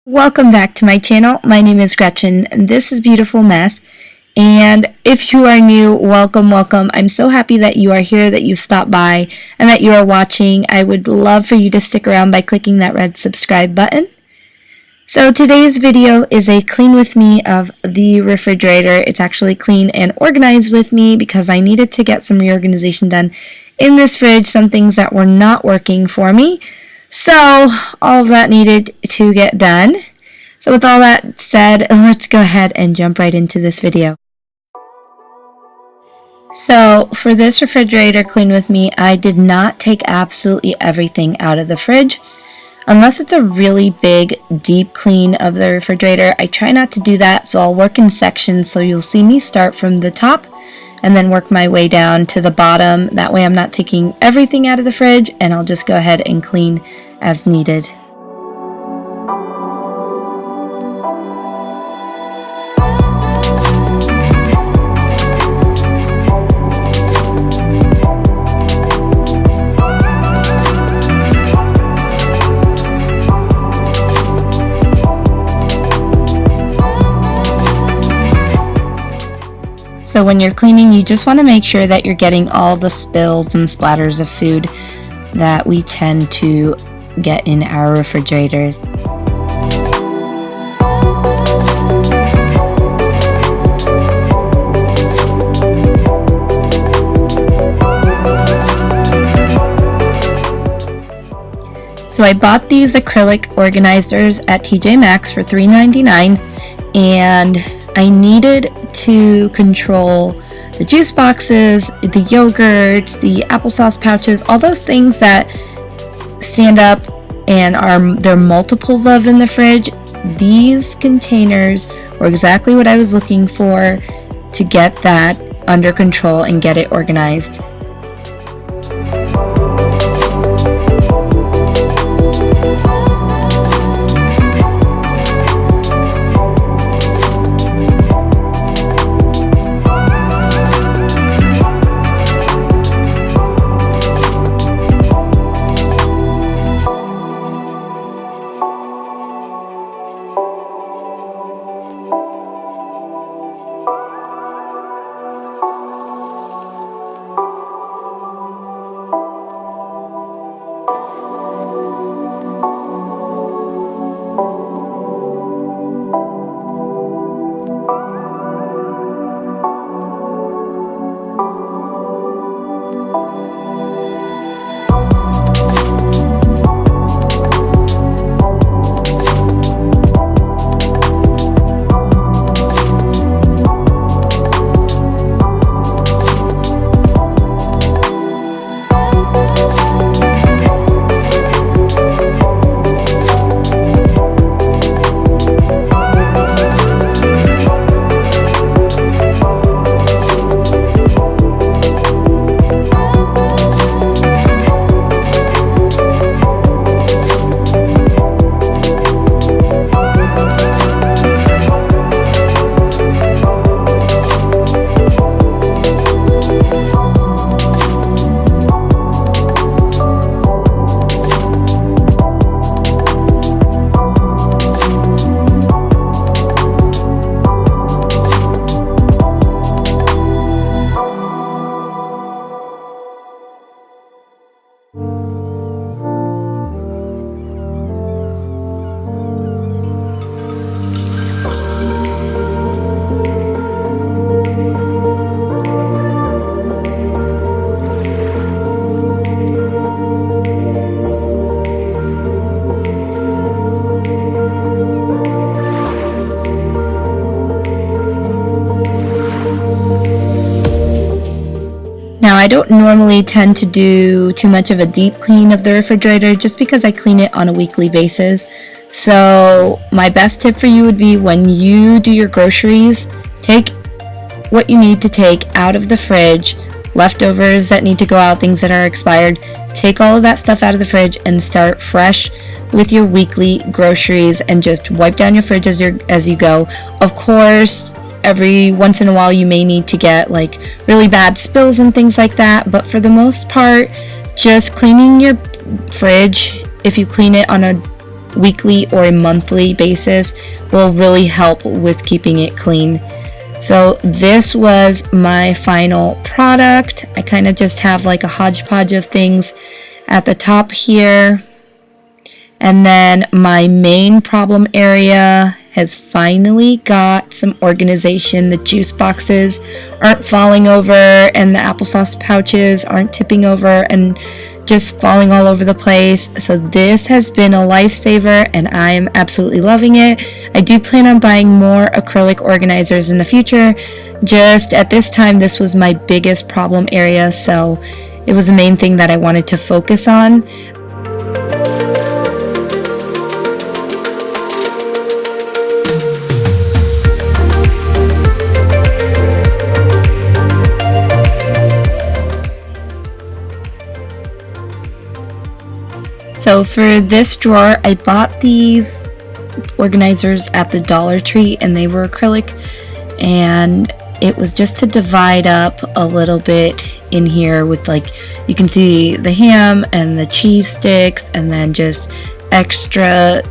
Welcome back to my channel. My name is Gretchen and this is Beautiful Mess. And if you are new, welcome. I'm so happy that you are here, that you've stopped by, and that you are watching. I would love for you to stick around by clicking that red subscribe button. So today's video is a clean with me of the refrigerator. It's actually clean and organized with me because I needed to get some reorganization done in this fridge, some things that were not working for me. So all of that needed to get done. So with all that said, let's go ahead and jump right into this video. So for this refrigerator clean with me, I did not take absolutely everything out of the fridge. Unless it's a really big, deep clean of the refrigerator, I try not to do that, so I'll work in sections. So you'll see me start from the top and then work my way down to the bottom. That way I'm not taking everything out of the fridge, and I'll just go ahead and clean as needed. So when you're cleaning, you just want to make sure that you're getting all the spills and splatters of food that we tend to get in our refrigerators. So I bought these acrylic organizers at TJ Maxx for $3.99, and I needed to control the juice boxes, the yogurts, the applesauce pouches, all those things that stand up and there are multiples of in the fridge. These containers were exactly what I was looking for to get that under control and get it organized. Now, I don't normally tend to do too much of a deep clean of the refrigerator just because I clean it on a weekly basis. So my best tip for you would be, when you do your groceries, take what you need to take out of the fridge, leftovers that need to go out, things that are expired. Take all of that stuff out of the fridge and start fresh with your weekly groceries, and just wipe down your fridge as you go. Of course, every once in a while you may need to get like really bad spills and things like that, but for the most part, just cleaning your fridge, if you clean it on a weekly or a monthly basis will really help with keeping it clean. So this was my final product. I kind of just have like a hodgepodge of things at the top here. And then my main problem area has finally got some organization. The juice boxes aren't falling over and the applesauce pouches aren't tipping over and just falling all over the place. So this has been a lifesaver and I am absolutely loving it. I do plan on buying more acrylic organizers in the future. Just at this time, this was my biggest problem area, so it was the main thing that I wanted to focus on. So for this drawer, I bought these organizers at the Dollar Tree and they were acrylic, and it was just to divide up a little bit in here with, like, you can see the ham and the cheese sticks and then just extra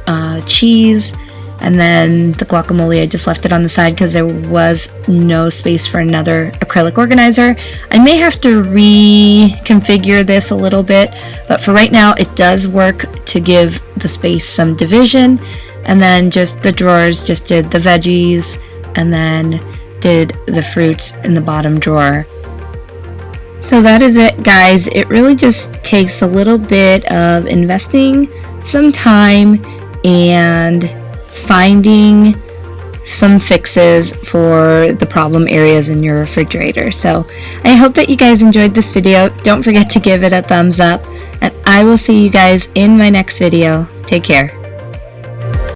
cheese, and then the guacamole I just left it on the side because there was no space for another acrylic organizer. I may have to reconfigure this a little bit, but for right now it does work to give the space some division. And then just the drawers just did the veggies and then did the fruits in the bottom drawer. So that is it, guys. It really just takes a little bit of investing some time and finding some fixes for the problem areas in your refrigerator. So I hope that you guys enjoyed this video. Don't forget to give it a thumbs up, and I will see you guys in my next video. Take care.